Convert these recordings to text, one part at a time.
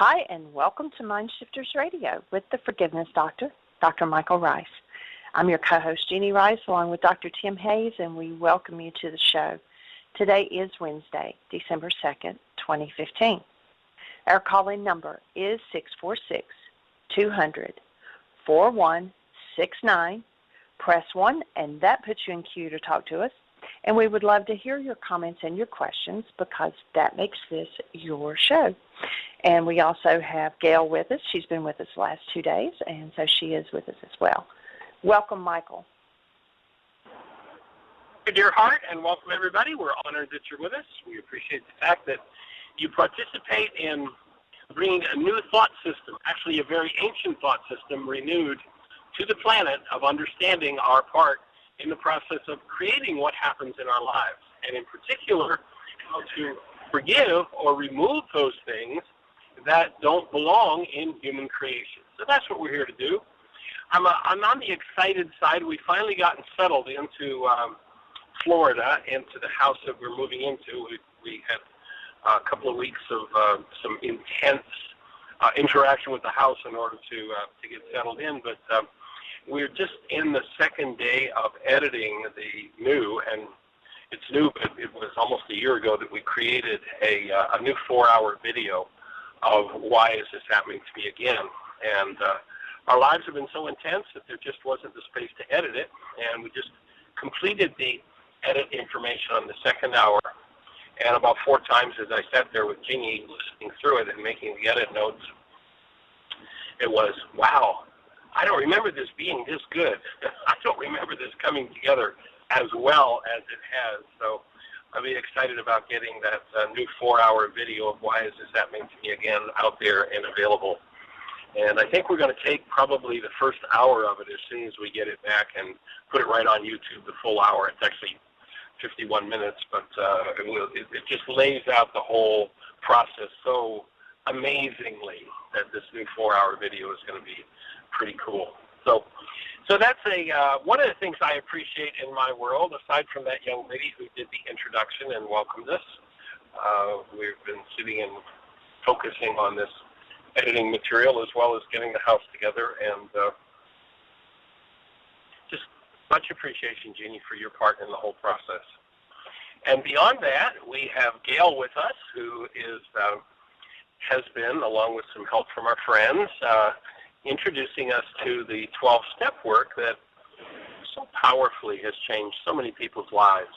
Hi, and welcome to Mind Shifters Radio with the Forgiveness Doctor, Dr. Michael Ryce. I'm your co-host, Jeanie Ryce, along with Dr. Tim Hayes, and we welcome you to the show. Today is Wednesday, December 2nd, 2015. Our call-in number is 646-200-4169. Press 1, and that puts you in queue to talk to us. And we would love to hear your comments and your questions because that makes this your show. And we also have Gail with us. She's been with us the last 2 days, and so she is with us as well. Welcome, Michael. Dear heart, and welcome everybody. We're honored that you're with us. We appreciate the fact that you participate in bringing a new thought system, actually a very ancient thought system, renewed to the planet of understanding our part in the process of creating what happens in our lives, and in particular, how to forgive or remove those things that don't belong in human creation. So that's what we're here to do. I'm on the excited side. We've finally gotten settled into Florida, into the house that we're moving into. We had a couple of weeks of some intense interaction with the house in order to get settled in, but we're just in the second day of editing the new, and it's new, but it was almost a year ago that we created a new 4-hour video of why is this happening to me again. And our lives have been so intense that there just wasn't the space to edit it, and we just completed the edit information on the second hour. And about 4 times as I sat there with Jeanie listening through it and making the edit notes, it was, wow, I don't remember this being this good. I don't remember this coming together as well as it has. So I'm really excited about getting that new 4-hour video of why is this happening to me again out there and available. And I think we're going to take probably the first hour of it as soon as we get it back and put it right on YouTube, the full hour. It's actually 51 minutes, but it just lays out the whole process so amazingly that this new 4-hour video is going to be pretty cool. So that's one of the things I appreciate in my world, aside from that young lady who did the introduction and welcomed us. We've been sitting and focusing on this editing material as well as getting the house together, and just much appreciation, Jeanie, for your part in the whole process. And beyond that, we have Gail with us, who has been, along with some help from our friends, introducing us to the 12-step work that so powerfully has changed so many people's lives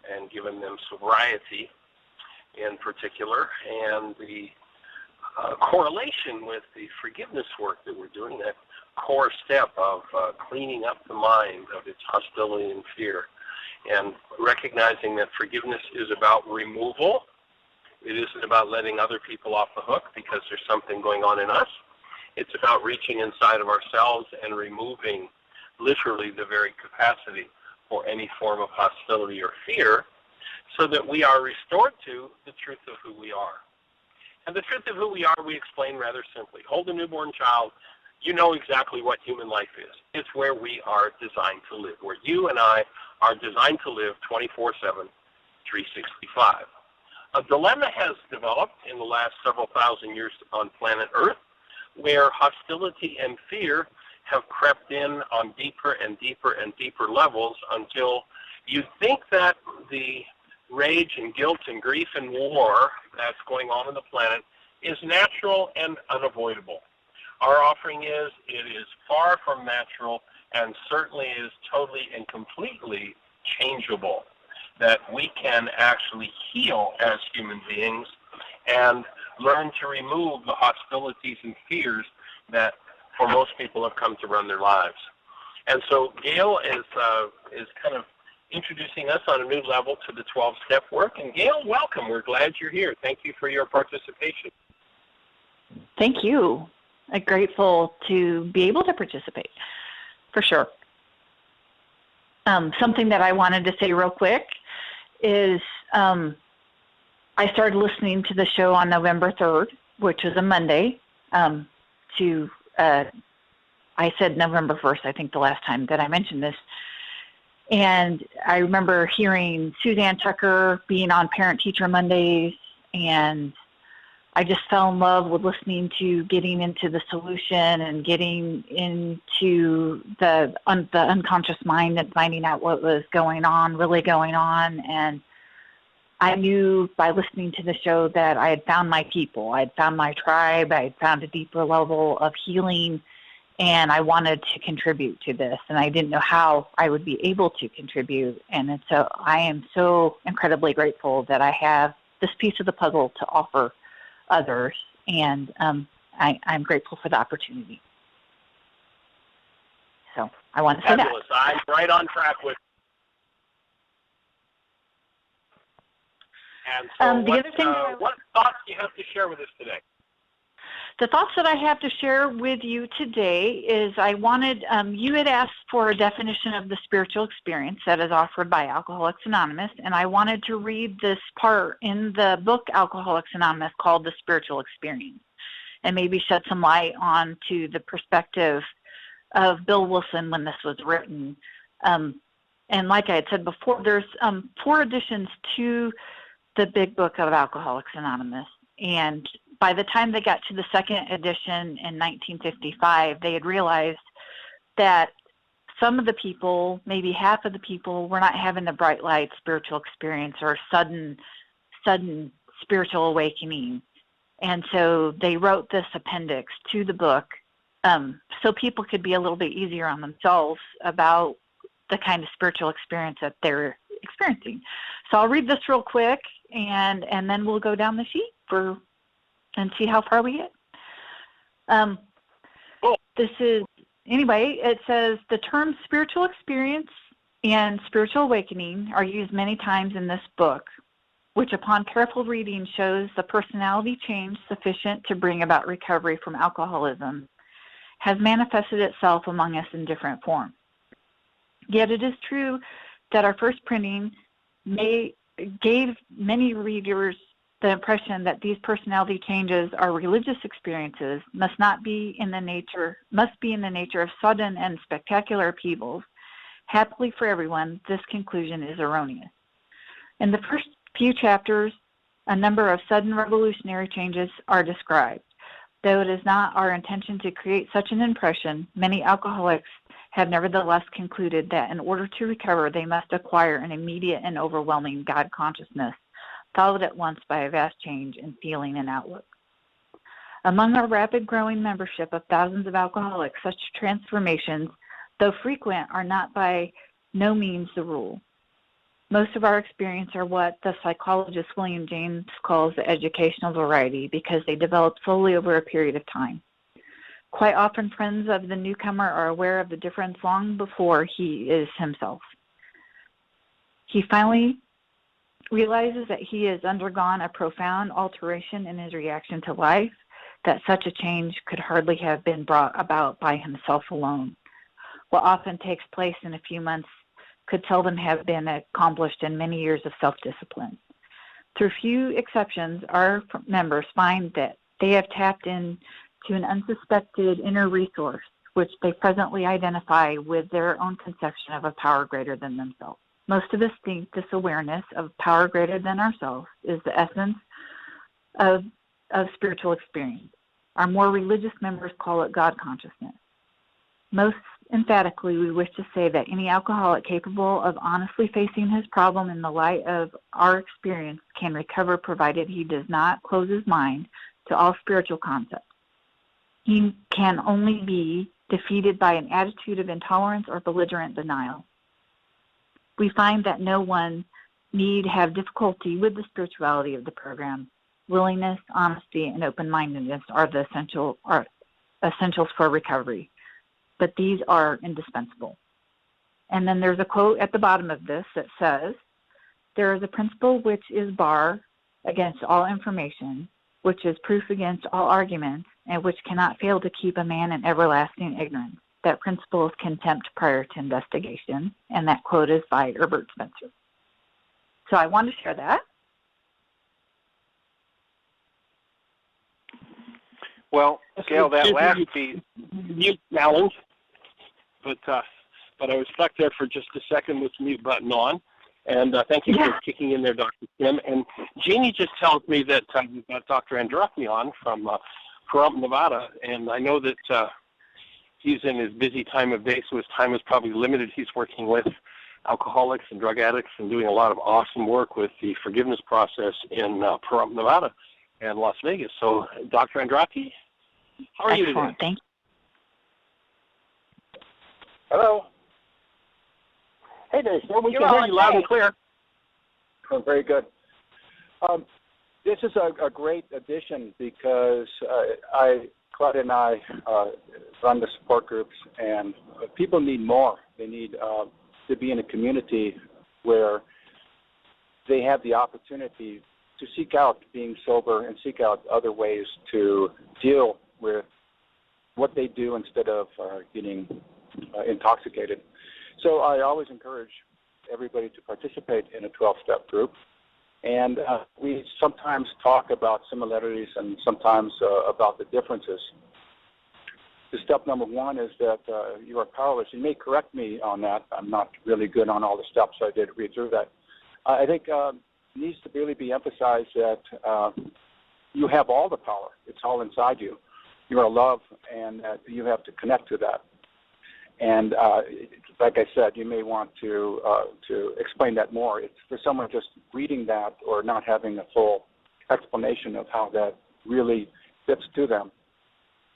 and given them sobriety in particular, and the correlation with the forgiveness work that we're doing, that core step of cleaning up the mind of its hostility and fear, and recognizing that forgiveness is about removal. It isn't about letting other people off the hook because there's something going on in us. It's about reaching inside of ourselves and removing literally the very capacity for any form of hostility or fear so that we are restored to the truth of who we are. And the truth of who we are, we explain rather simply. Hold a newborn child, you know exactly what human life is. It's where we are designed to live, where you and I are designed to live 24/7, 365. A dilemma has developed in the last several thousand years on planet Earth, where hostility and fear have crept in on deeper and deeper and deeper levels until you think that the rage and guilt and grief and war that's going on the planet is natural and unavoidable. Our offering is, it is far from natural and certainly is totally and completely changeable, that we can actually heal as human beings and learn to remove the hostilities and fears that for most people have come to run their lives. And so Gail is kind of introducing us on a new level to the 12-step work. And Gail, welcome. We're glad you're here. Thank you for your participation. Thank you. I'm grateful to be able to participate, for sure. Something that I wanted to say real quick is I started listening to the show on November 3rd, which was a Monday, I said November 1st, I think the last time that I mentioned this. And I remember hearing Suzanne Tucker being on Parent Teacher Mondays and I just fell in love with listening to getting into the solution and getting into the unconscious mind and finding out what was really going on. And I knew by listening to the show that I had found my people. I had found my tribe. I had found a deeper level of healing, and I wanted to contribute to this. And I didn't know how I would be able to contribute. And so I am so incredibly grateful that I have this piece of the puzzle to offer others. And I'm grateful for the opportunity. So I want to say that. Fabulous. I'm right on track with. And so what thoughts do you have to share with us today? The thoughts that I have to share with you today is I wanted, you had asked for a definition of the spiritual experience that is offered by Alcoholics Anonymous, and I wanted to read this part in the book Alcoholics Anonymous called The Spiritual Experience, and maybe shed some light on to the perspective of Bill Wilson when this was written. And like I had said before, there's 4 editions to the big book of Alcoholics Anonymous, and by the time they got to the 2nd edition in 1955, they had realized that some of the people, maybe half of the people, were not having the bright light spiritual experience or sudden spiritual awakening. And so they wrote this appendix to the book so people could be a little bit easier on themselves about the kind of spiritual experience that they're experiencing. So I'll read this real quick, and then we'll go down the sheet and see how far we get. Cool. It says, the terms spiritual experience and spiritual awakening are used many times in this book, which upon careful reading shows the personality change sufficient to bring about recovery from alcoholism has manifested itself among us in different forms. Yet it is true that our first printing gave many readers the impression that these personality changes are religious experiences, must be in the nature of sudden and spectacular upheavals. Happily for everyone, this conclusion is erroneous. In the first few chapters, a number of sudden revolutionary changes are described. Though it is not our intention to create such an impression, many alcoholics have nevertheless concluded that in order to recover, they must acquire an immediate and overwhelming God consciousness, followed at once by a vast change in feeling and outlook. Among our rapid growing membership of thousands of alcoholics, such transformations, though frequent, are not by no means the rule. Most of our experience are what the psychologist William James calls the educational variety because they develop slowly over a period of time. Quite often, friends of the newcomer are aware of the difference long before he is himself. He finally realizes that he has undergone a profound alteration in his reaction to life, that such a change could hardly have been brought about by himself alone. What often takes place in a few months could seldom have been accomplished in many years of self-discipline. Through few exceptions, our members find that they have tapped into an unsuspected inner resource, which they presently identify with their own conception of a power greater than themselves. Most of us think this awareness of power greater than ourselves is the essence of spiritual experience. Our more religious members call it God consciousness. Most emphatically, we wish to say that any alcoholic capable of honestly facing his problem in the light of our experience can recover, provided he does not close his mind to all spiritual concepts. He can only be defeated by an attitude of intolerance or belligerent denial. We find that no one need have difficulty with the spirituality of the program. Willingness, honesty, and open-mindedness are the essentials for recovery, but these are indispensable. And then there's a quote at the bottom of this that says, there is a principle which is bar against all information, which is proof against all arguments, and which cannot fail to keep a man in everlasting ignorance. That principle is contempt prior to investigation, and that quote is by Herbert Spencer. So I want to share that. Well, Gail, that last piece. Mute challenge, but I was stuck there for just a second with the mute button on. And thank you for kicking in there, Dr. Kim. And Jeanie just tells me that you've got Dr. Andraki on from Pahrump, Nevada, and I know that he's in his busy time of day, so his time is probably limited. He's working with alcoholics and drug addicts and doing a lot of awesome work with the forgiveness process in Pahrump, Nevada and Las Vegas. So, Dr. Andraki, how are you today? Thank you. Hello. Hey there, sir. We can hear you loud and clear. Oh, very good. This is a great addition because Claudia and I run the support groups, and people need more. They need to be in a community where they have the opportunity to seek out being sober and seek out other ways to deal with what they do instead of getting intoxicated. So I always encourage everybody to participate in a 12-step group. And we sometimes talk about similarities and sometimes about the differences. The step number one is that you are powerless. You may correct me on that. I'm not really good on all the steps. I did read through that. I think it needs to really be emphasized that you have all the power. It's all inside you. You are love, and you have to connect to that. And like I said, you may want to explain that more. It's for someone just reading that or not having a full explanation of how that really fits to them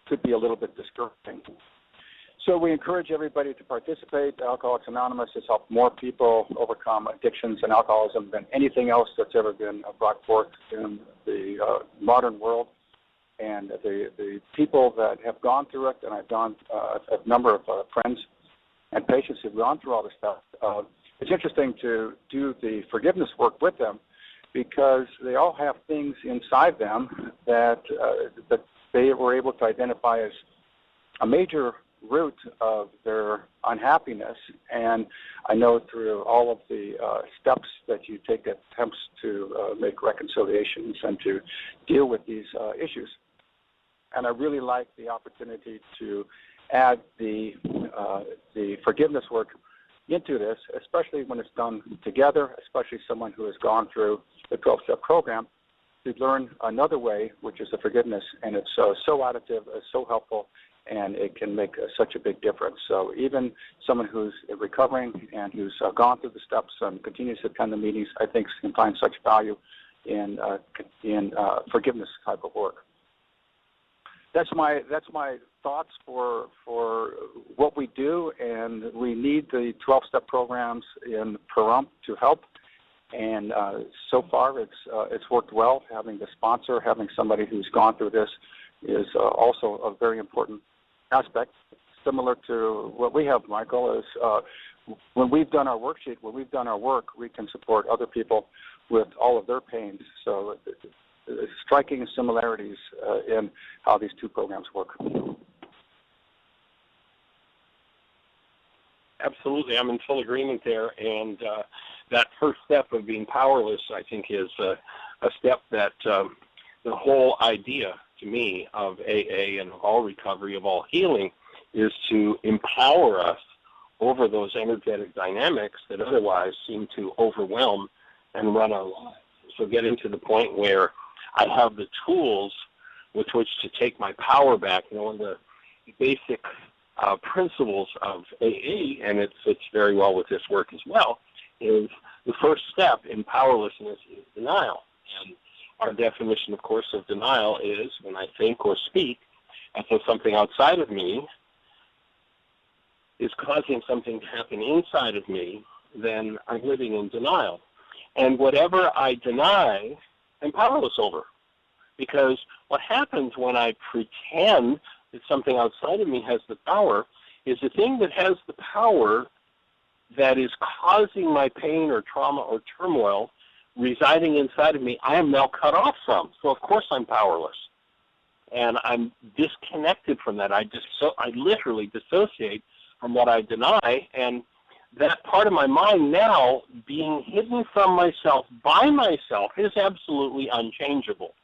could be a little bit discouraging. So we encourage everybody to participate. Alcoholics Anonymous has helped more people overcome addictions and alcoholism than anything else that's ever been brought forth in the modern world. And the people that have gone through it, and I've done a number of friends and patients who've gone through all this stuff, it's interesting to do the forgiveness work with them because they all have things inside them that they were able to identify as a major root of their unhappiness. And I know through all of the steps that you take attempts to make reconciliations and to deal with these issues. And I really like the opportunity to add the forgiveness work into this, especially when it's done together, especially someone who has gone through the 12-step program, to learn another way, which is the forgiveness. And it's so additive, so helpful, and it can make such a big difference. So even someone who's recovering and who's gone through the steps and continues to attend the meetings, I think can find such value in forgiveness type of work. That's my thoughts for what we do, and we need the 12-step programs in Pahrump to help. And so far, it's worked well. Having the sponsor, having somebody who's gone through this, is also a very important aspect. Similar to what we have, Michael, is when we've done our worksheet, when we've done our work, we can support other people with all of their pains. So striking similarities in how these two programs work. Absolutely. I'm in full agreement there. And that first step of being powerless, I think, is a step that the whole idea, to me, of AA and of all recovery, of all healing, is to empower us over those energetic dynamics that otherwise seem to overwhelm and run our lives. So getting to the point where I have the tools with which to take my power back. You know, one of the basic principles of AA, and it fits very well with this work as well, is the first step in powerlessness is denial. And our definition, of course, of denial is when I think or speak as though something outside of me is causing something to happen inside of me, then I'm living in denial. And whatever I deny, I'm powerless over. Because what happens when I pretend that something outside of me has the power is the thing that has the power that is causing my pain or trauma or turmoil residing inside of me, I am now cut off from. So of course I'm powerless. And I'm disconnected from that. I literally dissociate from what I deny, and that part of my mind now being hidden from myself by myself is absolutely unchangeable.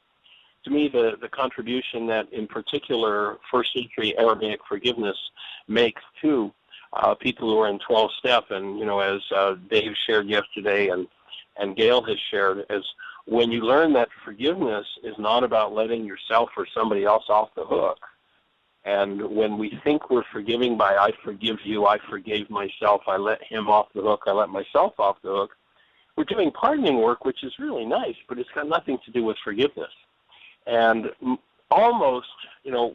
To me, the contribution that in particular first century Aramaic forgiveness makes to people who are in 12-step, and as Dave shared yesterday, and Gail has shared, is when you learn that forgiveness is not about letting yourself or somebody else off the hook. And when we think we're forgiving by I forgive you, I forgave myself, I let him off the hook, I let myself off the hook, we're doing pardoning work, which is really nice, but it's got nothing to do with forgiveness. And almost,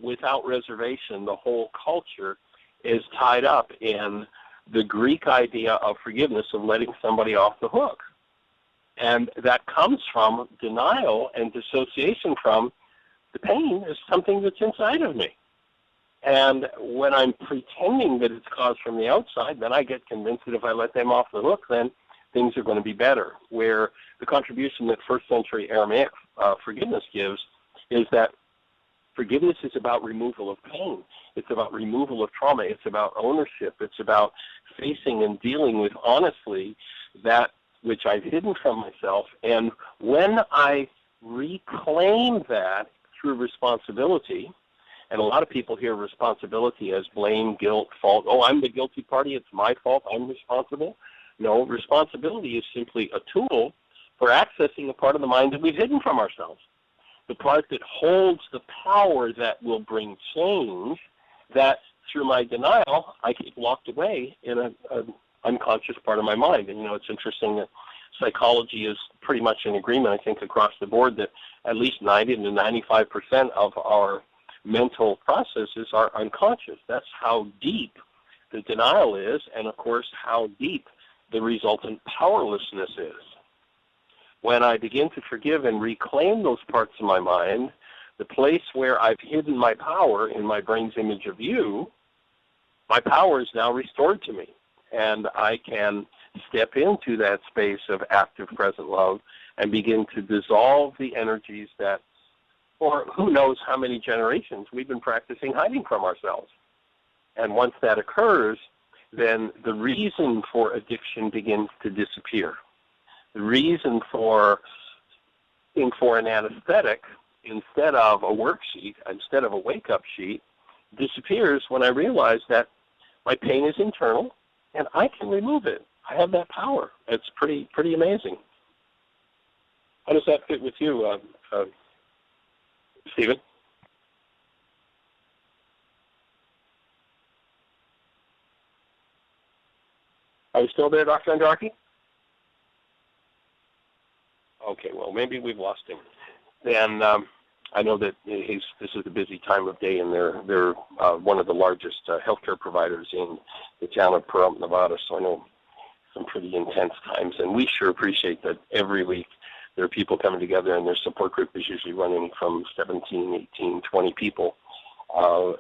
without reservation, the whole culture is tied up in the Greek idea of forgiveness, of letting somebody off the hook. And that comes from denial and dissociation from the pain is something that's inside of me. And when I'm pretending that it's caused from the outside, then I get convinced that if I let them off the hook, then things are going to be better. Where the contribution that first century Aramaic forgiveness gives is that forgiveness is about removal of pain. It's about removal of trauma. It's about ownership. It's about facing and dealing with honestly that which I've hidden from myself. And when I reclaim that through responsibility, and a lot of people hear responsibility as blame, guilt, fault. Oh, I'm the guilty party. It's my fault. I'm responsible. No, responsibility is simply a tool for accessing a part of the mind that we've hidden from ourselves. The part that holds the power that will bring change, that through my denial, I keep locked away in an unconscious part of my mind. And, it's interesting that psychology is pretty much in agreement, I think, across the board that at least 90 to 95% of our mental processes are unconscious. That's how deep the denial is, and, of course, how deep the resultant powerlessness is. When I begin to forgive and reclaim those parts of my mind, the place where I've hidden my power in my brain's image of you, my power is now restored to me. And I can step into that space of active present love and begin to dissolve the energies that, for who knows how many generations, we've been practicing hiding from ourselves. And once that occurs, then the reason for addiction begins to disappear. The reason for an anesthetic instead of a worksheet, instead of a wake-up sheet, disappears when I realize that my pain is internal and I can remove it. I have that power. It's pretty amazing. How does that fit with you, Stephen? Are you still there, Dr. Andraki? Okay, well, maybe we've lost him. And I know that this is a busy time of day, and they're one of the largest healthcare providers in the town of Pahrump, Nevada, so I know some pretty intense times. And we sure appreciate that every week there are people coming together, and their support group is usually running from 17, 18, 20 people.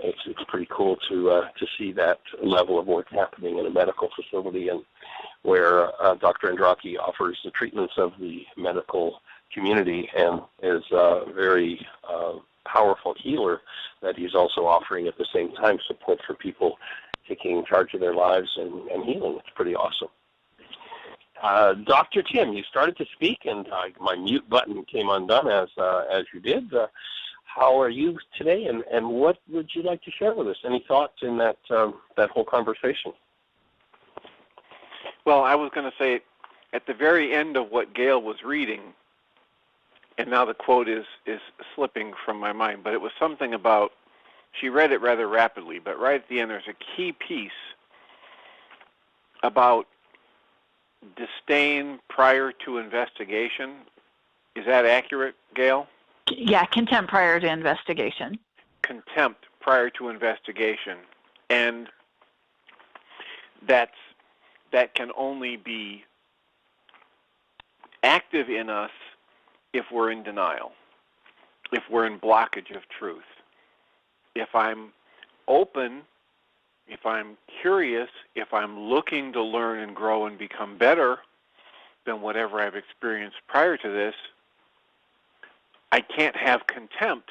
It's pretty cool to see that level of work happening in a medical facility, and where Dr. Andraki offers the treatments of the medical community and is a very powerful healer, that he's also offering at the same time support for people taking charge of their lives and healing. It's pretty awesome. Dr. Tim, you started to speak, and my mute button came undone as you did. How are you today, and what would you like to share with us? Any thoughts in that whole conversation? Well, I was going to say, at the very end of what Gail was reading, and now the quote is slipping from my mind, but it was something about, she read it rather rapidly, but right at the end there's a key piece about disdain prior to investigation. Is that accurate, Gail? Yeah, contempt prior to investigation. Contempt prior to investigation. And that can only be active in us if we're in denial, if we're in blockage of truth. If I'm open, if I'm curious, if I'm looking to learn and grow and become better than whatever I've experienced prior to this, I can't have contempt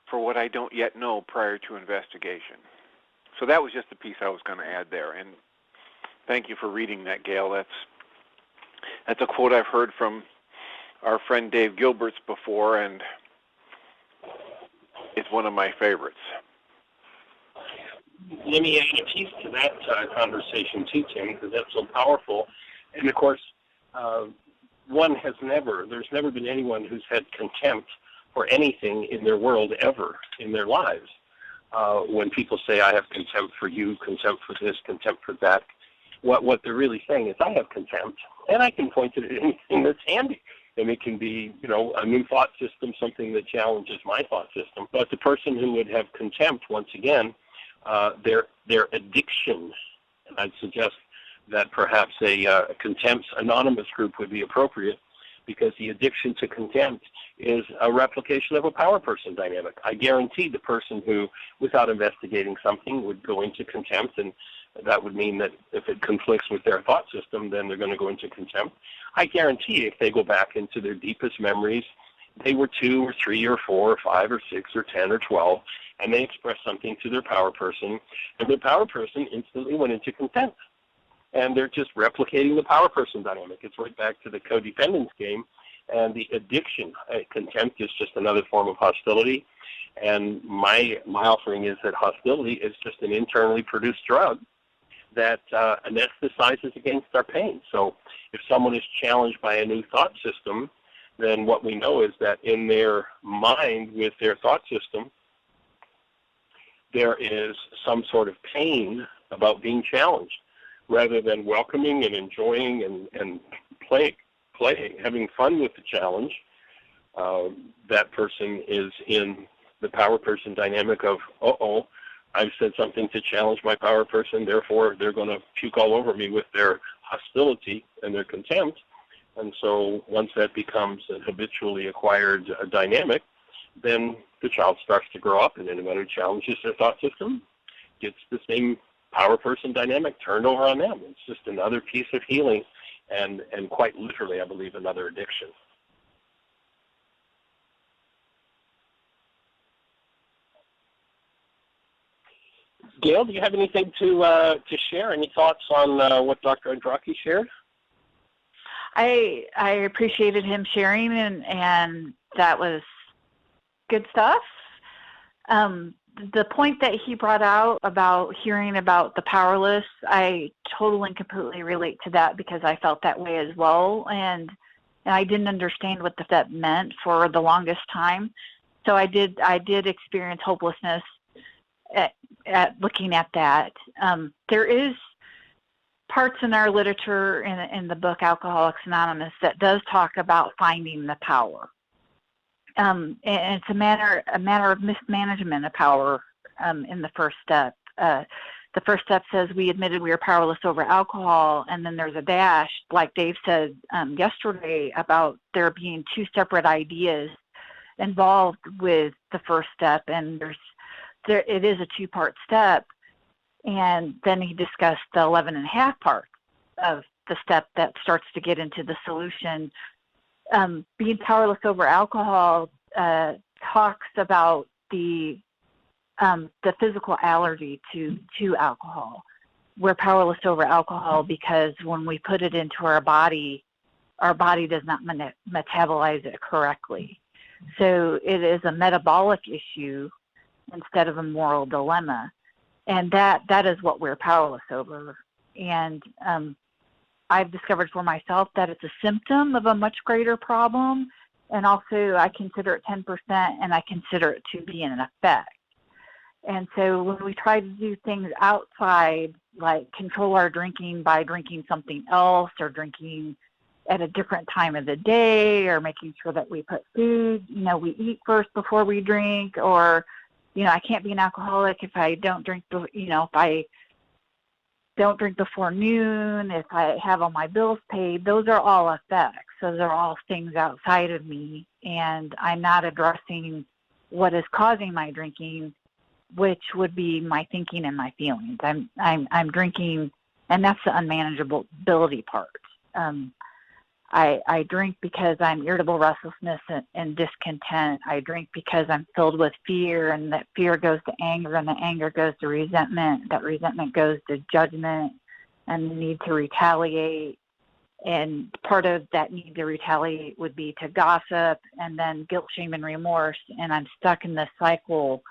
for what I don't yet know prior to investigation. So that was just the piece I was going to add there. And thank you for reading that, Gail. That's a quote I've heard from our friend Dave Gilbert's before, and it's one of my favorites. let me add a piece to that conversation too, Tim, because that's so powerful. And of course, there's never been anyone who's had contempt for anything in their world ever in their lives. When people say, I have contempt for you, contempt for this, contempt for that, what they're really saying is, I have contempt, and I can point to anything that's handy. And it can be, a new thought system, something that challenges my thought system. But the person who would have contempt, once again, their addiction, and I'd suggest that perhaps a contempt anonymous group would be appropriate, because the addiction to contempt is a replication of a power person dynamic. I guarantee the person who, without investigating something, would go into contempt, and that would mean that if it conflicts with their thought system, then they're going to go into contempt. I guarantee if they go back into their deepest memories, they were 2 or 3 or 4 or 5 or 6 or 10 or 12, and they expressed something to their power person, and their power person instantly went into contempt. And they're just replicating the power person dynamic. It's right back to the codependence game and the addiction. Contempt is just another form of hostility. And my offering is that hostility is just an internally produced drug that anesthetizes against our pain. So if someone is challenged by a new thought system, then what we know is that in their mind with their thought system, there is some sort of pain about being challenged, rather than welcoming and enjoying and playing, having fun with the challenge. That person is in the power person dynamic of, I've said something to challenge my power person, therefore they're going to puke all over me with their hostility and their contempt. And so once that becomes a habitually acquired dynamic, then the child starts to grow up, and anyone who challenges their thought system gets the same power person dynamic turned over on them. It's just another piece of healing, and quite literally, I believe, another addiction. Gail, do you have anything to share? Any thoughts on what Dr. Andraki shared? I appreciated him sharing, and that was good stuff. The point that he brought out about hearing about the powerless, I totally and completely relate to that, because I felt that way as well, and I didn't understand what that meant for the longest time. So I did experience hopelessness at looking at that. There is parts in our literature in the book Alcoholics Anonymous that does talk about finding the power. And it's a matter of mismanagement of power in the first step. The first step says we admitted we were powerless over alcohol, and then there's a dash, like Dave said yesterday, about there being 2 separate ideas involved with the first step, and it is a 2-part step. And then he discussed the 11.5 parts of the step that starts to get into the solution. Being powerless over alcohol talks about the physical allergy to alcohol. We're powerless over alcohol because when we put it into our body does not metabolize it correctly. So it is a metabolic issue instead of a moral dilemma. And that is what we're powerless over. And I've discovered for myself that it's a symptom of a much greater problem, and also I consider it 10%, and I consider it to be an effect. And so when we try to do things outside, like control our drinking by drinking something else, or drinking at a different time of the day, or making sure that we put food, we eat first before we drink, or I can't be an alcoholic if I don't drink, if I don't drink before noon, if I have all my bills paid. Those are all effects. Those are all things outside of me, and I'm not addressing what is causing my drinking, which would be my thinking and my feelings. I'm drinking, and that's the unmanageability part. I drink because I'm irritable restlessness and discontent. I drink because I'm filled with fear, and that fear goes to anger, and the anger goes to resentment. That resentment goes to judgment and the need to retaliate. And part of that need to retaliate would be to gossip, and then guilt, shame, and remorse. And I'm stuck in this cycle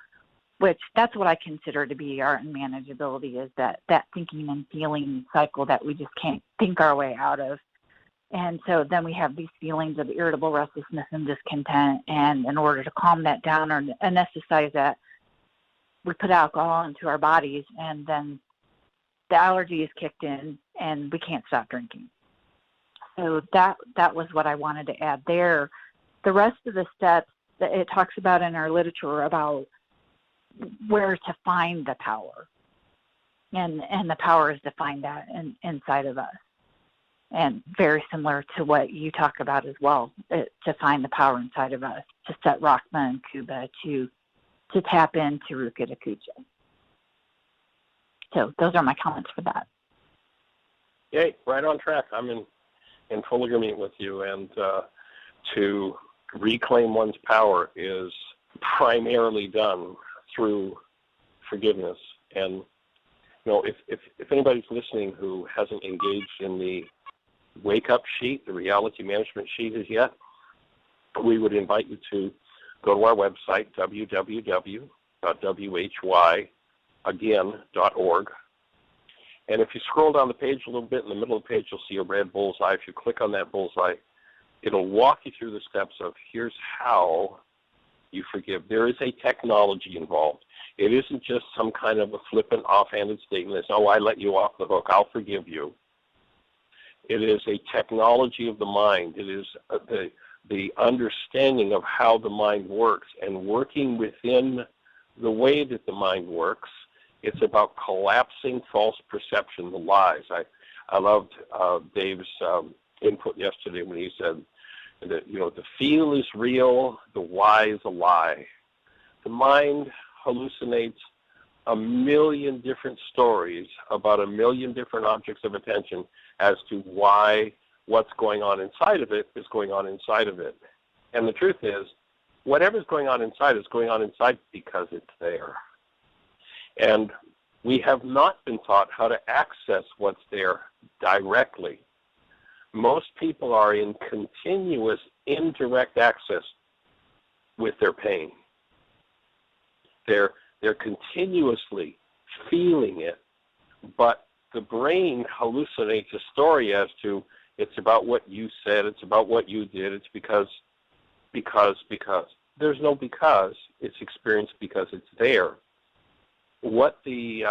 which that's what I consider to be art and manageability, is that thinking and feeling cycle that we just can't think our way out of. And so then we have these feelings of irritable restlessness and discontent, and in order to calm that down or anesthetize that, we put alcohol into our bodies, and then the allergy is kicked in and we can't stop drinking. So that was what I wanted to add there. The rest of the steps that it talks about in our literature about where to find the power. And the power is to find that inside of us. And very similar to what you talk about as well, to find the power inside of us, to set Rachma and Kuba, to tap into Ruka Dakuja. So those are my comments for that. Yay, right on track. I'm in full agreement with you. And to reclaim one's power is primarily done through forgiveness. And if anybody's listening who hasn't engaged in the wake-up sheet, the reality management sheet as yet, we would invite you to go to our website, www.whyagain.org. And if you scroll down the page a little bit, in the middle of the page, you'll see a red bullseye. If you click on that bullseye, it'll walk you through the steps of here's how you forgive. There is a technology involved. It isn't just some kind of a flippant, offhanded statement that's, oh, I let you off the hook, I'll forgive you. It is a technology of the mind. It is the understanding of how the mind works and working within the way that the mind works. It's about collapsing false perception, the lies. I loved Dave's input yesterday when he said that, the feel is real, the why is a lie. The mind hallucinates a million different stories about a million different objects of attention as to why what's going on inside of it is going on inside of it. And the truth is, whatever's going on inside is going on inside because it's there. And we have not been taught how to access what's there directly. Most people are in continuous indirect access with their pain. They're continuously feeling it, but the brain hallucinates a story as to it's about what you said, it's about what you did, it's because. There's no because, it's experienced because it's there. What the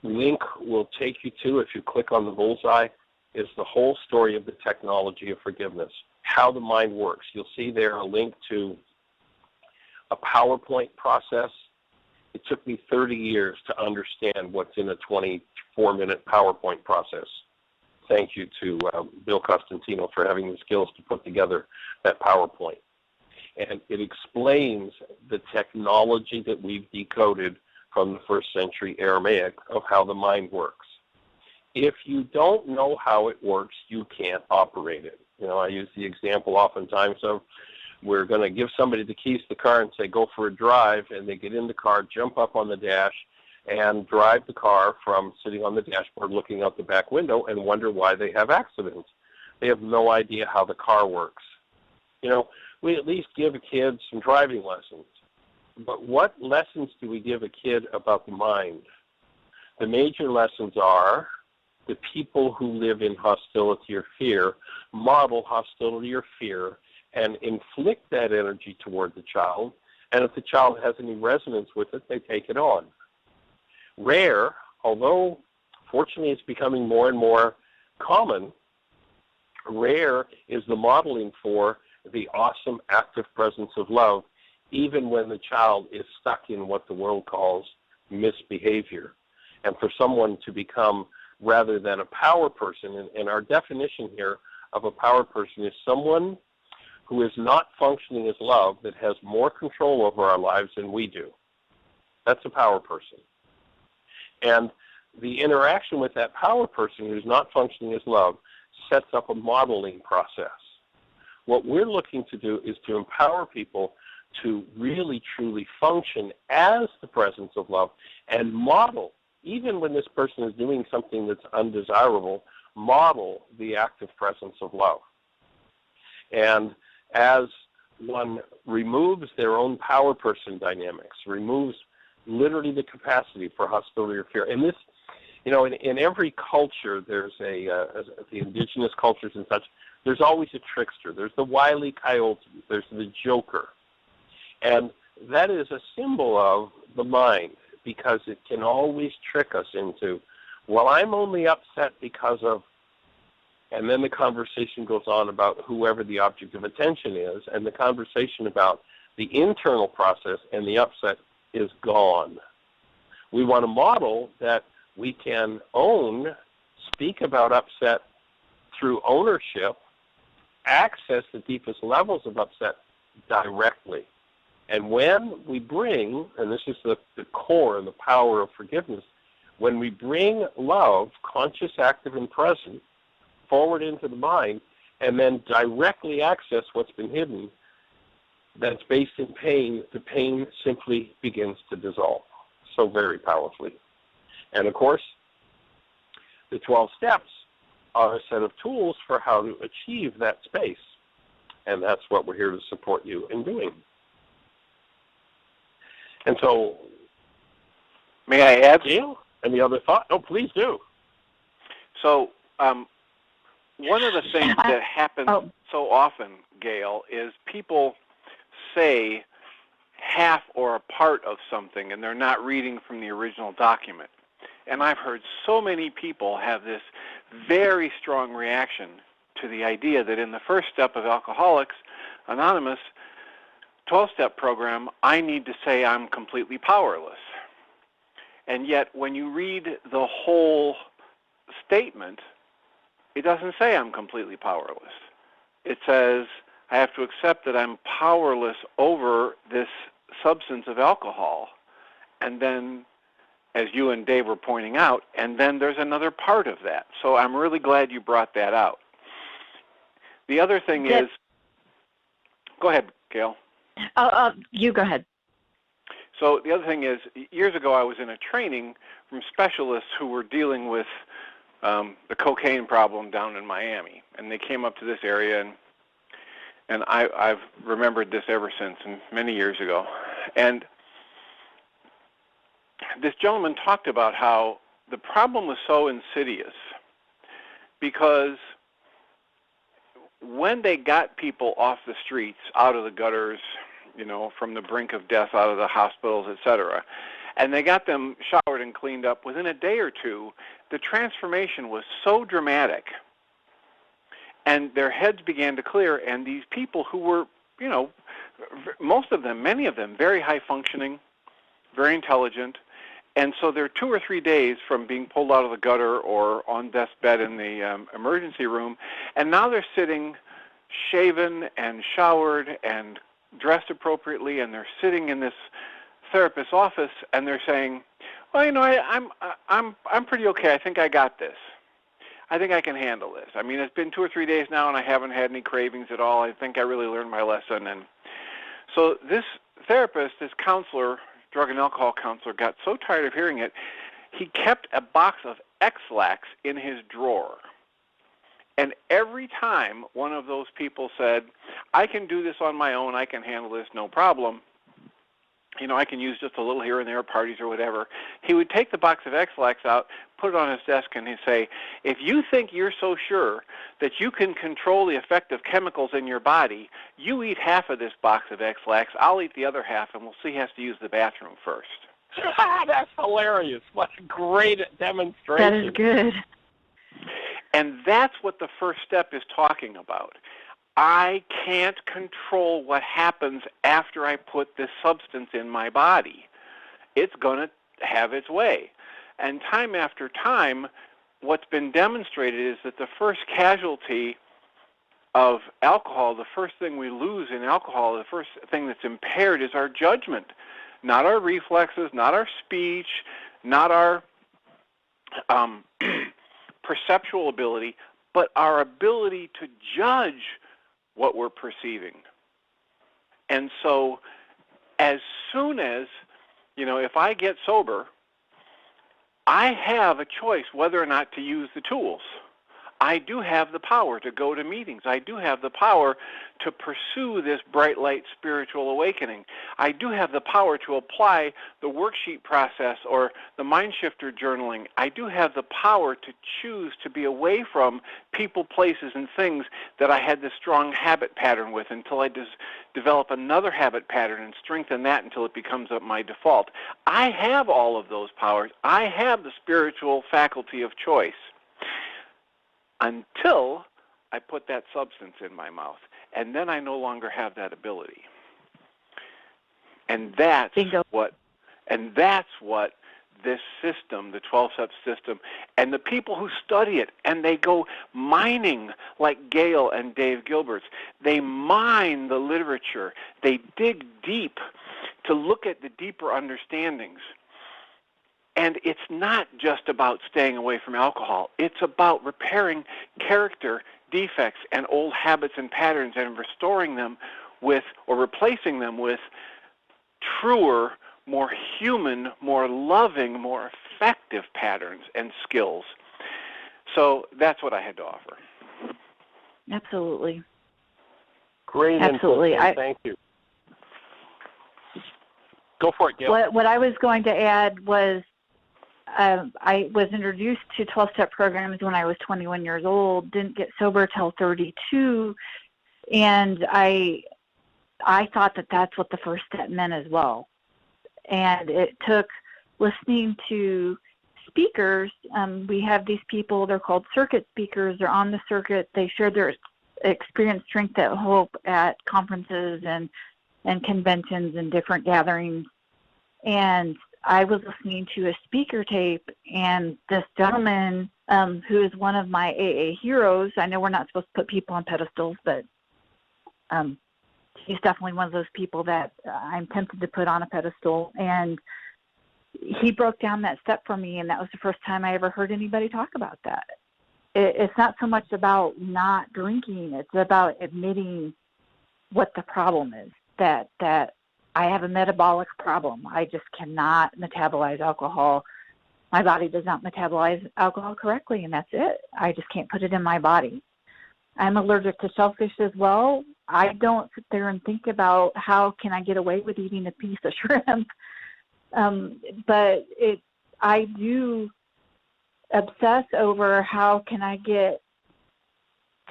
link will take you to, if you click on the bullseye, is the whole story of the technology of forgiveness, how the mind works. You'll see there a link to a PowerPoint process. It took me 30 years to understand what's in a 24-minute PowerPoint process. Thank you to Bill Costantino for having the skills to put together that PowerPoint. And it explains the technology that we've decoded from the first century Aramaic of how the mind works. If you don't know how it works, you can't operate it. I use the example oftentimes of we're going to give somebody the keys to the car and say, go for a drive, and they get in the car, jump up on the dash, and drive the car from sitting on the dashboard looking out the back window and wonder why they have accidents. They have no idea how the car works. We at least give a kid some driving lessons. But what lessons do we give a kid about the mind? The major lessons are the people who live in hostility or fear model hostility or fear and inflict that energy toward the child. And if the child has any resonance with it, they take it on. Rare, although fortunately it's becoming more and more common, rare is the modeling for the awesome active presence of love, even when the child is stuck in what the world calls misbehavior. And for someone to become, rather than a power person, and our definition here of a power person is someone who is not functioning as love, that has more control over our lives than we do. That's a power person. And the interaction with that power person who's not functioning as love sets up a modeling process. What we're looking to do is to empower people to really, truly function as the presence of love and model, even when this person is doing something that's undesirable, model the active presence of love. And as one removes their own power person dynamics, removes literally the capacity for hostility or fear. And this, in every culture, there's the indigenous cultures and such, there's always a trickster. There's the wily coyote. There's the joker. And that is a symbol of the mind, because it can always trick us into, well, I'm only upset because of, and then the conversation goes on about whoever the object of attention is, and the conversation about the internal process and the upset is gone. We want a model that we can own, speak about upset through ownership, access the deepest levels of upset directly. And when we bring, and this is the core and the power of forgiveness, when we bring love, conscious, active, and present, forward into the mind, and then directly access what's been hidden, that's based in pain, the pain simply begins to dissolve so very powerfully. And of course, the 12 steps are a set of tools for how to achieve that space. And that's what we're here to support you in doing. And so, may I add? Gail, any other thought? Oh, please do. So, one of the things that happens so often, Gail, is people say half or a part of something, and they're not reading from the original document. And I've heard so many people have this very strong reaction to the idea that in the first step of Alcoholics Anonymous 12-step program, I need to say I'm completely powerless. And yet, when you read the whole statement, it doesn't say I'm completely powerless. It says I have to accept that I'm powerless over this substance of alcohol. And then, as you and Dave were pointing out, and then there's another part of that. So I'm really glad you brought that out. The other thing is, go ahead, Gail. You go ahead. So the other thing is, years ago I was in a training from specialists who were dealing with the cocaine problem down in Miami, and they came up to this area, and I've remembered this ever since, and many years ago. And this gentleman talked about how the problem was so insidious because when they got people off the streets, out of the gutters, from the brink of death, out of the hospitals, etc., and they got them showered and cleaned up, within a day or two, the transformation was so dramatic, and their heads began to clear, and these people who were, most of them, many of them, very high functioning, very intelligent, and so they're 2 or 3 days from being pulled out of the gutter or on death's bed in the emergency room, and now they're sitting shaven and showered and dressed appropriately, and they're sitting in this therapist's office, and they're saying, well, I'm pretty okay. I think I got this. I think I can handle this. I mean, it's been 2 or 3 days now, and I haven't had any cravings at all. I think I really learned my lesson. And so this therapist, this counselor, drug and alcohol counselor, got so tired of hearing it, he kept a box of X-Lax in his drawer. And every time one of those people said, I can do this on my own, I can handle this, no problem, I can use just a little here and there, parties or whatever, he would take the box of X-Lax out, put it on his desk, and he'd say, if you think you're so sure that you can control the effect of chemicals in your body, you eat half of this box of X-Lax, I'll eat the other half, and we'll see who has to use the bathroom first. That's hilarious. What a great demonstration. That is good. And that's what the first step is talking about. I can't control what happens after I put this substance in my body. It's going to have its way. And time after time, what's been demonstrated is that the first casualty of alcohol, the first thing we lose in alcohol, the first thing that's impaired is our judgment, not our reflexes, not our speech, not our perceptual ability, but our ability to judge what we're perceiving. And so as soon as, if I get sober, I have a choice whether or not to use the tools. I do have the power to go to meetings. I do have the power to pursue this bright light spiritual awakening. I do have the power to apply the worksheet process or the mind shifter journaling. I do have the power to choose to be away from people, places, and things that I had this strong habit pattern with until I develop another habit pattern and strengthen that until it becomes my default. I have all of those powers. I have the spiritual faculty of choice until I put that substance in my mouth. And then I no longer have that ability. And that's what this system, the 12-step system, and the people who study it, and they go mining like Gail and Dave Gilbert's. They mine the literature. They dig deep to look at the deeper understandings. And it's not just about staying away from alcohol. It's about repairing character defects and old habits and patterns and restoring them with, or replacing them with, truer, more human, more loving, more effective patterns and skills. So that's what I had to offer. Absolutely. Great Absolutely. input. Thank you. Go for it, Gail. What I was going to add was I was introduced to 12-step programs when I was 21 years old, didn't get sober till 32, and I thought that that's what the first step meant as well. And it took listening to speakers. We have these people, they're called circuit speakers. They're on the circuit. They share their experience, strength at hope at conferences and conventions and different gatherings. And I was listening to a speaker tape, and this gentleman, who is one of my AA heroes, I know we're not supposed to put people on pedestals, but he's definitely one of those people that I'm tempted to put on a pedestal. And he broke down that step for me, and that was the first time I ever heard anybody talk about that. It's not so much about not drinking. It's about admitting what the problem is, that I have a metabolic problem. I just cannot metabolize alcohol. My body does not metabolize alcohol correctly, and that's it. I just can't put it in my body. I'm allergic to shellfish as well. I don't sit there and think about how can I get away with eating a piece of shrimp. But I do obsess over how can I get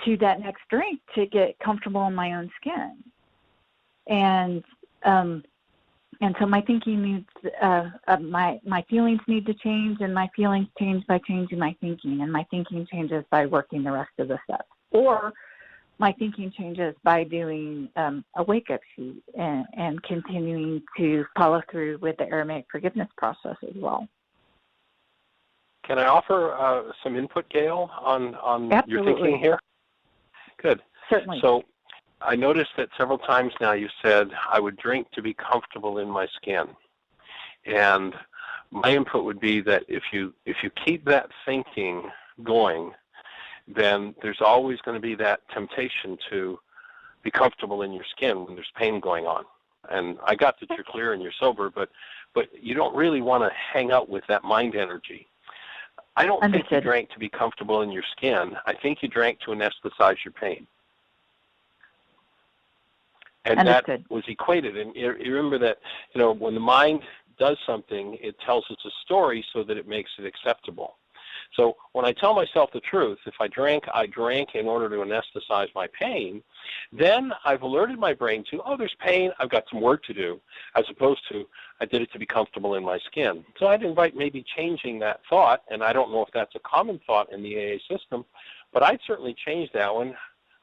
to that next drink to get comfortable in my own skin. And so my thinking needs, my feelings need to change, and my feelings change by changing my thinking, and my thinking changes by working the rest of the steps. Or my thinking changes by doing a wake-up sheet and continuing to follow through with the Aramaic forgiveness process as well. Can I offer some input, Gail, on your thinking here? Good. Certainly. So I noticed that several times now you said, I would drink to be comfortable in my skin. And my input would be that if you keep that thinking going, then there's always going to be that temptation to be comfortable in your skin when there's pain going on. And I got that you're clear and you're sober, but you don't really want to hang out with that mind energy. I don't think you drank to be comfortable in your skin. I think you drank to anesthetize your pain. And that was equated. And you remember that, when the mind does something, it tells us a story so that it makes it acceptable. So when I tell myself the truth, if I drank in order to anesthetize my pain, then I've alerted my brain to, there's pain, I've got some work to do, as opposed to, I did it to be comfortable in my skin. So I'd invite maybe changing that thought, and I don't know if that's a common thought in the AA system, but I'd certainly change that one.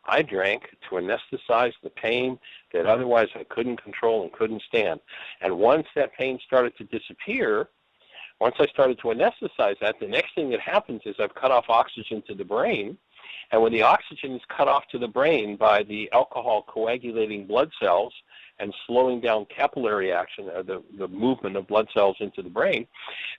I drank to anesthetize the pain that otherwise I couldn't control and couldn't stand. And once that pain started to disappear, once I started to anesthetize that, the next thing that happens is I've cut off oxygen to the brain. And when the oxygen is cut off to the brain by the alcohol coagulating blood cells and slowing down capillary action, or the movement of blood cells into the brain,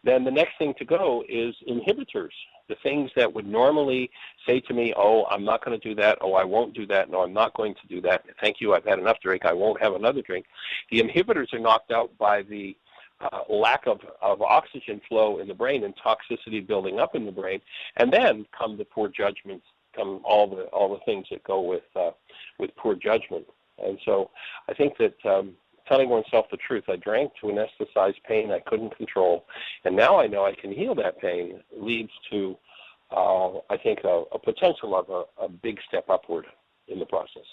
then the next thing to go is inhibitors. The things that would normally say to me, I'm not going to do that, I won't do that, no, I'm not going to do that, thank you, I've had enough drink, I won't have another drink. The inhibitors are knocked out by the lack of oxygen flow in the brain and toxicity building up in the brain, and then come the poor judgments, come all the things that go with poor judgment. And so I think that telling oneself the truth, I drank to anesthetize pain I couldn't control, and now I know I can heal that pain, leads to, I think, a potential of a big step upward in the process.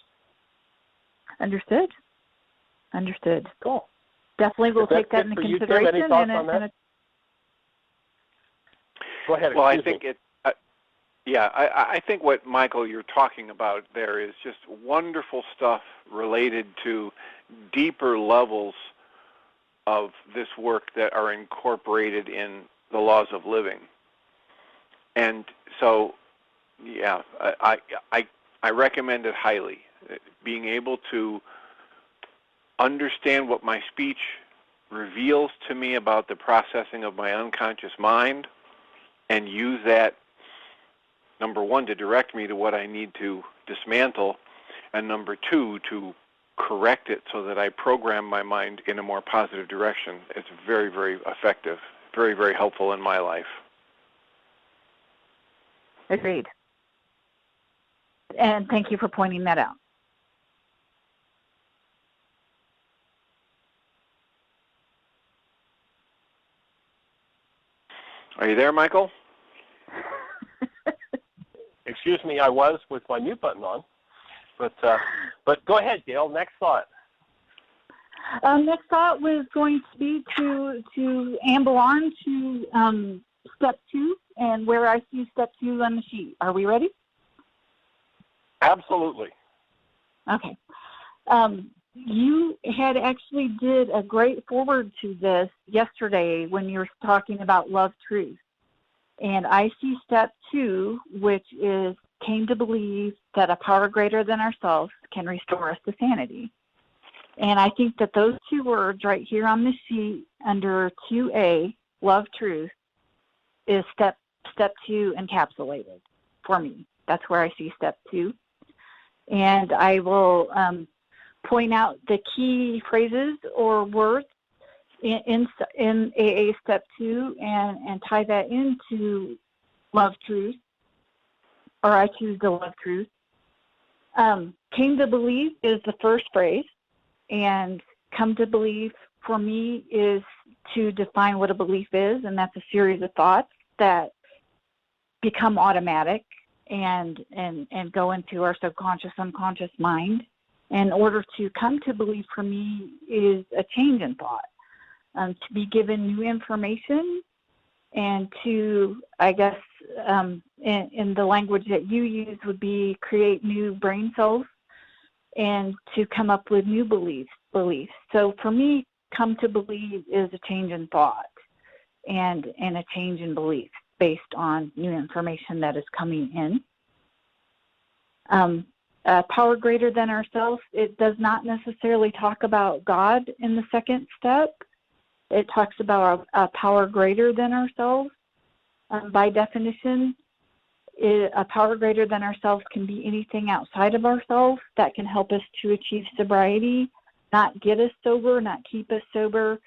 Understood. Cool. Definitely we'll take that into consideration. Tim, any thoughts on that? Go ahead. Well, I think I think what, Michael, you're talking about there is just wonderful stuff related to deeper levels of this work that are incorporated in the laws of living. And so, yeah, I recommend it highly. Being able to understand what my speech reveals to me about the processing of my unconscious mind, and use that, number one, to direct me to what I need to dismantle, and number two, to correct it so that I program my mind in a more positive direction. It's very, very effective, very, very helpful in my life. Agreed. And thank you for pointing that out. Are you there, Michael? Excuse me, I was with my mute button on, but go ahead, Gail. Next thought. Next thought was going to be to amble on to step 2 and where I see step 2 on the sheet. Are we ready? Absolutely. Okay. You had actually did a great forward to this yesterday when you were talking about love truth. And I see step 2, which is came to believe that a power greater than ourselves can restore us to sanity. And I think that those 2 words right here on the sheet under 2A, love truth, is step 2 encapsulated for me. That's where I see step 2. And I will point out the key phrases or words in AA step 2 and tie that into love truth, or I choose the love truth. Came to believe is the first phrase, and come to believe for me is to define what a belief is, and that's a series of thoughts that become automatic and go into our subconscious, unconscious mind. In order to come to believe for me is a change in thought, to be given new information, and to, I guess, in the language that you use would be create new brain cells and to come up with new beliefs. So for me, come to believe is a change in thought and a change in belief based on new information that is coming in. Power greater than ourselves, it does not necessarily talk about God in the second step. It talks about a power greater than ourselves. By definition, a power greater than ourselves can be anything outside of ourselves that can help us to achieve sobriety, not get us sober, not keep us sober.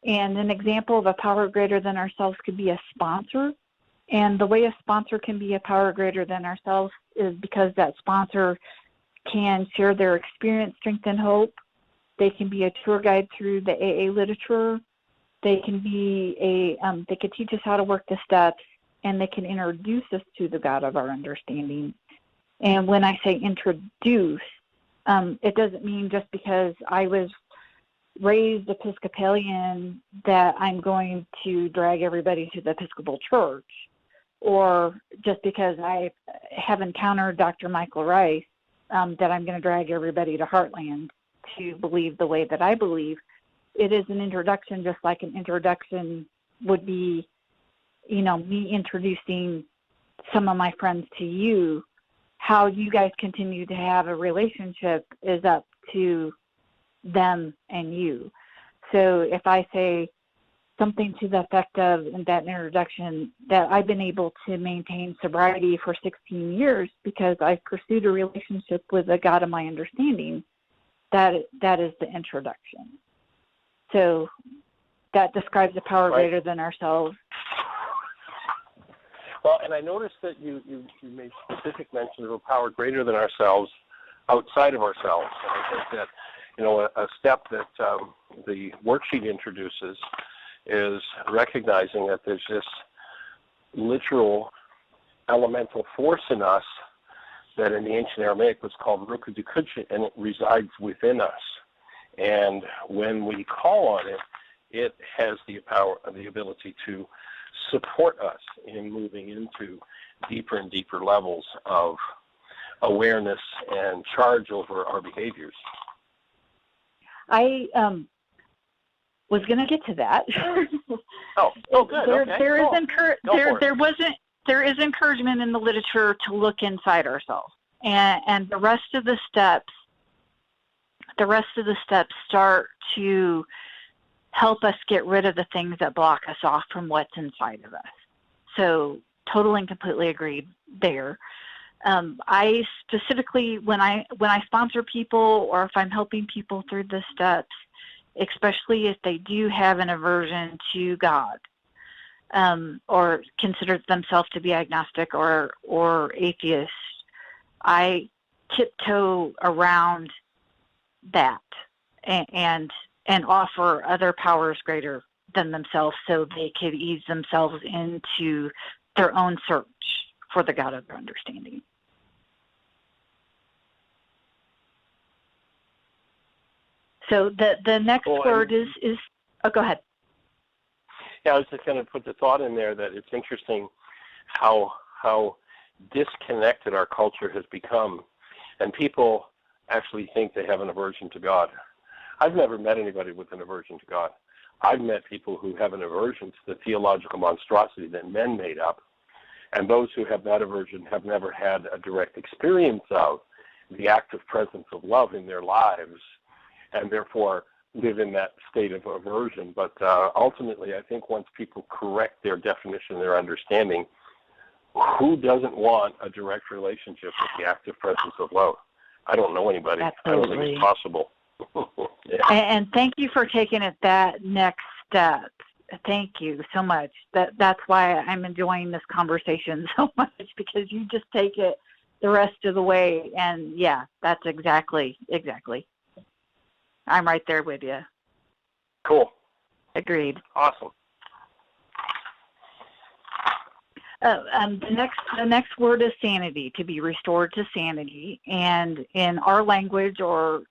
And an example of a power greater than ourselves could be a sponsor. And the way a sponsor can be a power greater than ourselves is because that sponsor can share their experience, strength, and hope. They can be a tour guide through the AA literature. They can be they can teach us how to work the steps, and they can introduce us to the God of our understanding. And when I say introduce, it doesn't mean just because I was raised Episcopalian that I'm going to drag everybody to the Episcopal Church, or just because I have encountered Dr. Michael Ryce that I'm going to drag everybody to Heartland to believe the way that I believe. It is an introduction, just like an introduction would be, me introducing some of my friends to you. How you guys continue to have a relationship is up to them and you. So if I say something to the effect of, in that introduction, that I've been able to maintain sobriety for 16 years because I've pursued a relationship with the God of my understanding, that is the introduction. So that describes a power greater than ourselves. Well, and I noticed that you made specific mention of a power greater than ourselves, outside of ourselves. And I think that, a step that the worksheet introduces is recognizing that there's this literal elemental force in us that in the ancient Aramaic was called Rukudukudsha, and it resides within us. And when we call on it, it has the power and the ability to support us in moving into deeper and deeper levels of awareness and charge over our behaviors. I was going to get to that. Oh, good. There is encouragement in the literature to look inside ourselves, and the rest of the steps start to help us get rid of the things that block us off from what's inside of us. So totally and completely agreed there. I specifically, when I sponsor people or if I'm helping people through the steps, especially if they do have an aversion to God, or consider themselves to be agnostic or atheist, I tiptoe around that and offer other powers greater than themselves so they could ease themselves into their own search for the God of their understanding. So the next word is oh, go ahead. Yeah, I was just going to put the thought in there that it's interesting how disconnected our culture has become, and people actually think they have an aversion to God. I've never met anybody with an aversion to God. I've met people who have an aversion to the theological monstrosity that men made up, and those who have that aversion have never had a direct experience of the active presence of love in their lives, and therefore live in that state of aversion. But ultimately, I think once people correct their definition, their understanding, who doesn't want a direct relationship with the active presence of love? I don't know anybody. Absolutely. I don't think it's possible. Yeah. And thank you for taking it that next step. Thank you so much. That's why I'm enjoying this conversation so much, because you just take it the rest of the way. And yeah, that's exactly. I'm right there with you. Cool. Agreed. Awesome. The next word is sanity, to be restored to sanity. And in our language, or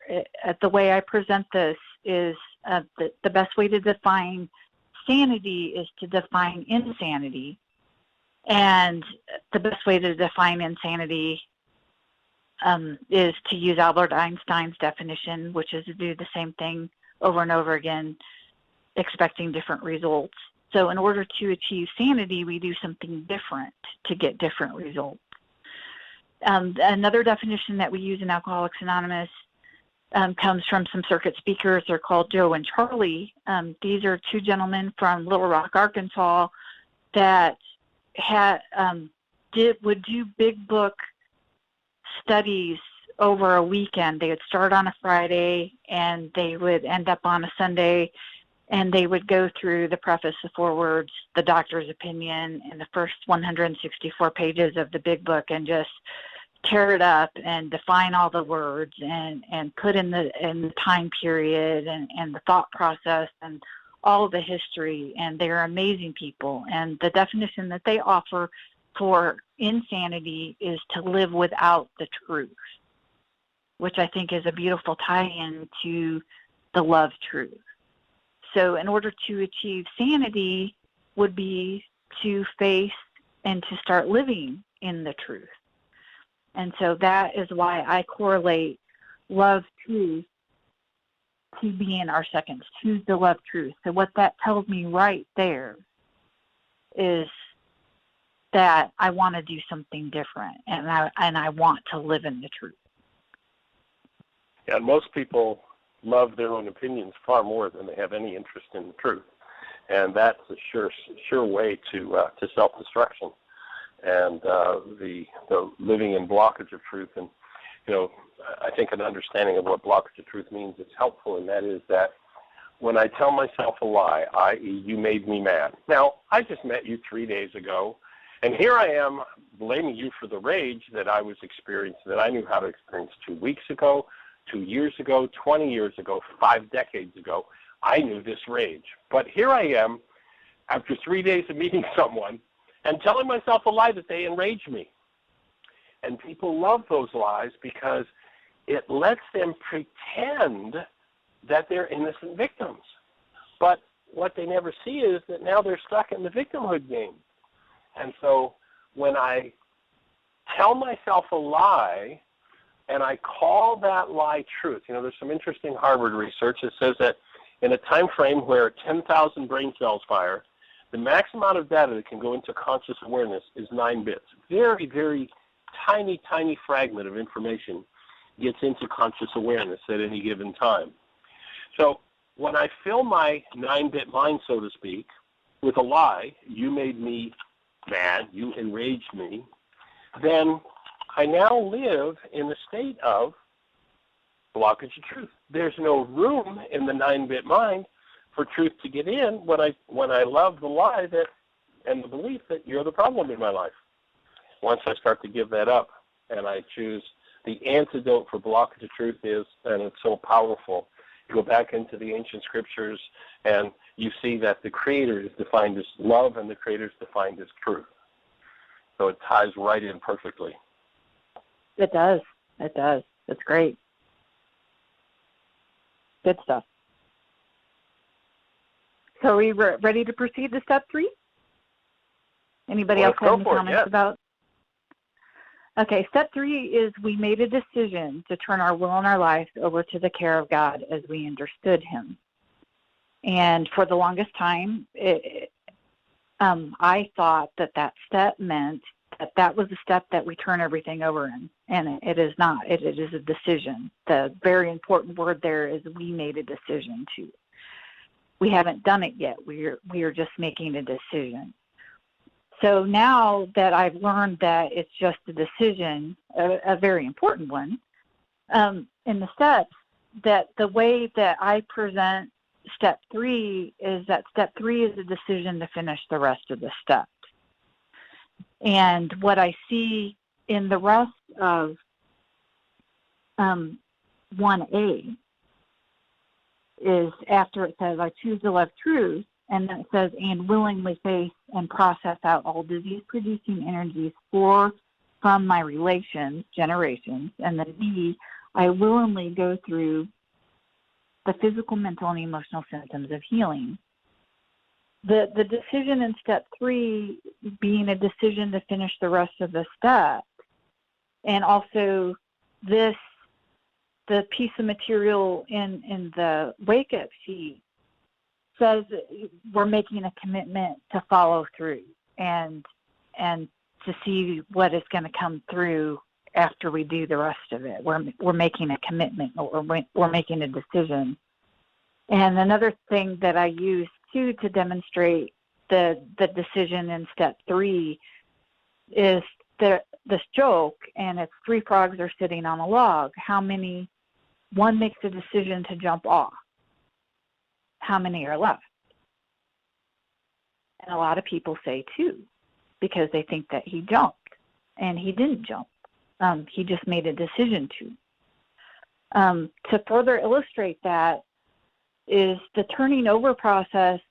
the way I present this, is the best way to define sanity is to define insanity. And the best way to define insanity is to use Albert Einstein's definition, which is to do the same thing over and over again, expecting different results. So in order to achieve sanity, we do something different to get different results. Another definition that we use in Alcoholics Anonymous comes from some circuit speakers. They're called Joe and Charlie. These are two gentlemen from Little Rock, Arkansas, that would do big book studies over a weekend. They would start on a Friday and they would end up on a Sunday, and they would go through the preface, the forewords, the doctor's opinion, and the first 164 pages of the big book, and just tear it up and define all the words and put in the time period and the thought process and all of the history. And they're amazing people. And the definition that they offer for insanity is to live without the truth, which I think is a beautiful tie-in to the love truth. So in order to achieve sanity would be to face and to start living in the truth. And so that is why I correlate love truth to being our seconds. Choose the love truth. So what that tells me right there is that I want to do something different, and I want to live in the truth. Yeah, and most people love their own opinions far more than they have any interest in the truth, and that's a sure way to self-destruction and the living in blockage of truth. And I think an understanding of what blockage of truth means is helpful, and that is that when I tell myself a lie, i.e., you made me mad. Now, I just met you 3 days ago, And here I am blaming you for the rage that I was experiencing, that I knew how to experience 2 weeks ago, 2 years ago, 20 years ago, 5 decades ago. I knew this rage. But here I am, after 3 days of meeting someone, and telling myself a lie that they enraged me. And people love those lies because it lets them pretend that they're innocent victims. But what they never see is that now they're stuck in the victimhood game. And so when I tell myself a lie and I call that lie truth, there's some interesting Harvard research that says that in a time frame where 10,000 brain cells fire, the max amount of data that can go into conscious awareness is 9 bits. Very, very tiny, tiny fragment of information gets into conscious awareness at any given time. So when I fill my 9-bit mind, so to speak, with a lie, you made me mad, you enraged me, then I now live in a state of blockage of truth. There's no room in the 9-bit mind for truth to get in when I love the lie that and the belief that you're the problem in my life. Once I start to give that up and I choose the antidote for blockage of truth is, and it's so powerful, you go back into the ancient scriptures and you see that the Creator is defined as love and the Creator is defined as truth. So it ties right in perfectly. It does. It does. It's great. Good stuff. So are we ready to proceed to step 3? Anybody else have any comments about? Okay, step 3 is we made a decision to turn our will and our life over to the care of God as we understood Him. And for the longest time, I thought that step meant that was the step that we turn everything over in. And it is not. It is a decision. The very important word there is we made a decision to. We haven't done it yet. We are just making a decision. So now that I've learned that it's just a decision, a very important one, in the steps, that the way that I present step 3 is that step 3 is a decision to finish the rest of the steps. And what I see in the rest of 1A is after it says, I choose to love truth, and then it says, and willingly face and process out all disease-producing energies from my relations, generations, and then B, I willingly go through the physical, mental, and emotional symptoms of healing. The decision in step 3 being a decision to finish the rest of the steps, and also the piece of material in the wake-up sheet says we're making a commitment to follow through and to see what is going to come through after we do the rest of it. We're making a commitment, or we're making a decision. And another thing that I use too to demonstrate the decision in step 3 is this joke, and it's 3 frogs are sitting on a log. One makes a decision to jump off. How many are left? And a lot of people say 2 because they think that he jumped, and he didn't jump. He just made a decision to. To further illustrate that is the turning over process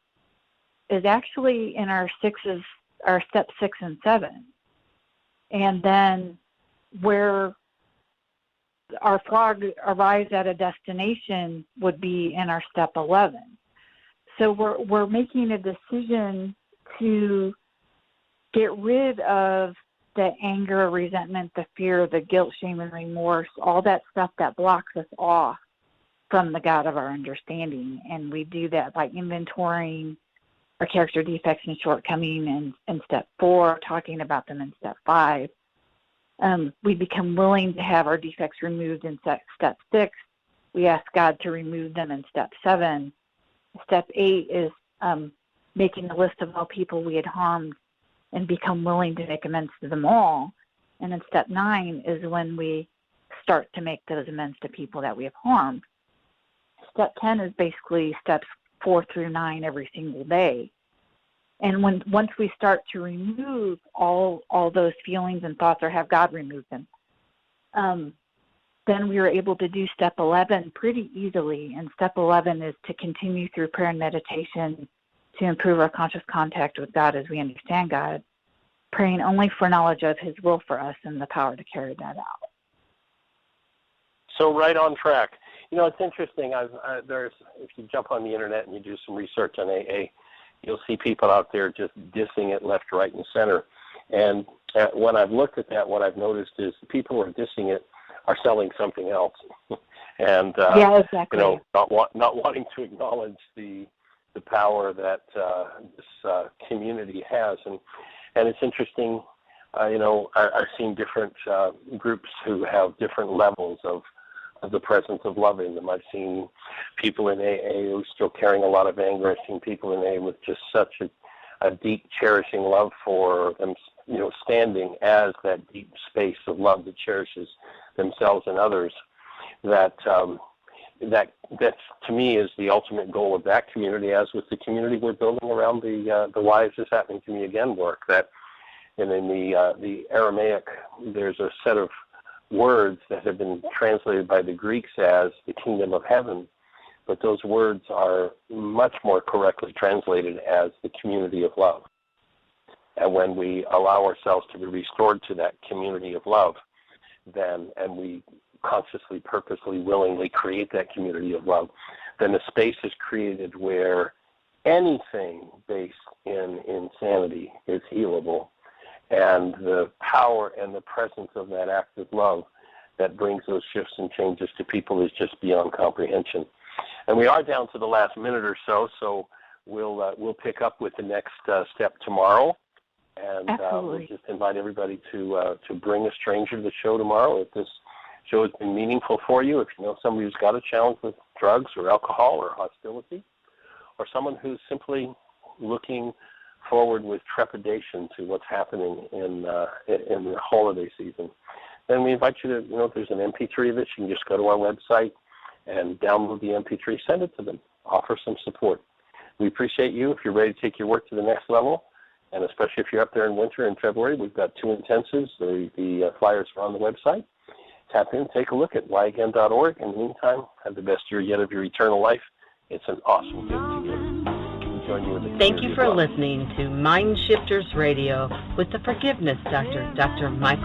is actually in our step 6 and 7. And then where our frog arrives at a destination would be in our step 11. So we're making a decision to get rid of the anger, resentment, the fear, the guilt, shame, and remorse, all that stuff that blocks us off from the God of our understanding. And we do that by inventorying our character defects and shortcomings in step 4, talking about them in step 5. We become willing to have our defects removed in step 6. We ask God to remove them in step 7. Step 8 is making a list of all people we had harmed and become willing to make amends to them all. And then step 9 is when we start to make those amends to people that we have harmed. Step 10 is basically steps 4 through 9 every single day. And once we start to remove all those feelings and thoughts, or have God remove them, then we are able to do step 11 pretty easily. And step 11 is to continue through prayer and meditation to improve our conscious contact with God as we understand God, praying only for knowledge of His will for us and the power to carry that out. So right on track. You know, it's interesting. If you jump on the internet and you do some research on AA, you'll see people out there just dissing it left, right, and center. And when I've looked at that, what I've noticed is the people who are dissing it are selling something else, and yeah, exactly. You know, not wanting to acknowledge the power that this community has. And it's interesting. You know, I've seen different groups who have different levels of the presence of love in them. I've seen people in AA who are still carrying a lot of anger. I've seen people in AA with just such a deep, cherishing love for them, you know, standing as that deep space of love that cherishes themselves and others. That to me is the ultimate goal of that community, as with the community we're building around the Why Is This Happening to Me Again work. That, and in the Aramaic, there's a set of words that have been translated by the Greeks as the kingdom of heaven, but those words are much more correctly translated as the community of love. And when we allow ourselves to be restored to that community of love, then, and we consciously, purposely, willingly create that community of love, then a space is created where anything based in insanity is healable. And the power and the presence of that act of love that brings those shifts and changes to people is just beyond comprehension. And we are down to the last minute or so, so we'll pick up with the next step tomorrow. And we'll just invite everybody to bring a stranger to the show tomorrow. If this show has been meaningful for you, if you know somebody who's got a challenge with drugs or alcohol or hostility, or someone who's simply looking forward with trepidation to what's happening in the holiday season, then we invite you to, you know, if there's an MP3 of it, you can just go to our website and download the MP3, send it to them, offer some support. We appreciate you if you're ready to take your work to the next level, and especially if you're up there in winter in February. We've got 2 intensives. The flyers are on the website. Tap in, take a look at whyagain.org. In the meantime, have the best year yet of your eternal life. It's an awesome gift to give. Thank you for listening to Mind Shifters Radio with the Forgiveness Doctor, Dr. Michael